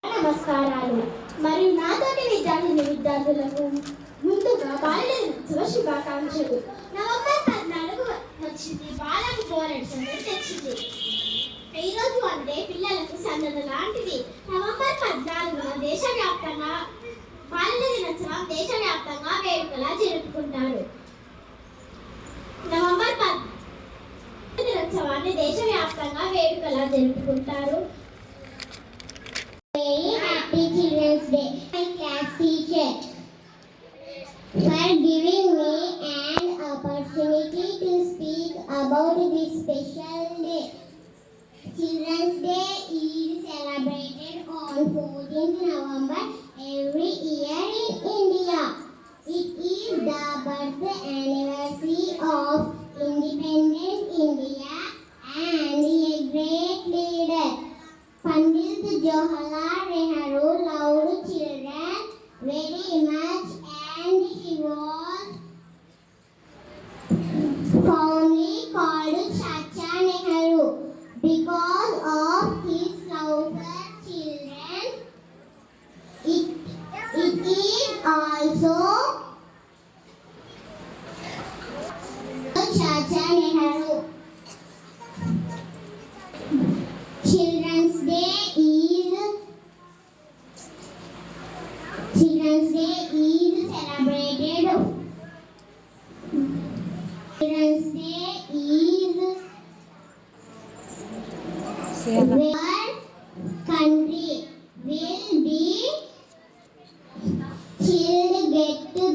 నమస్కారాలు. మరియు నాతోటి విద్యార్థులకు ముందుగా బాల్యోత్సవ శుభాకాంక్షలు. నవంబర్ 14 వచ్చింది, బాలకు పోరాడు సందడి తెచ్చింది. ఈరోజు అంటే పిల్లలకు సందడ లాంటిది. నవంబర్ 14న దేశవ్యాప్తంగా బాలల దినోత్సవం దేశవ్యాప్తంగా వేడుకలా జరుపుకుంటారు. నవంబర్ 14 దినోత్సవాన్ని దేశవ్యాప్తంగా వేడుకలా జరుపుకుంటారు. Very happy Children's Day. My class teacher for giving me an opportunity to speak about this special day. Children's Day is celebrated on 14th November every year in India. It is the birth anniversary of independent India and a great leader, Pandit Jawaharlal Nehru, loved children very much, and he was fondly called Chacha Nehru because of his love for children. It is also Chacha Nehru. Children's Day is celebrated. Children's Day is where country will be children get the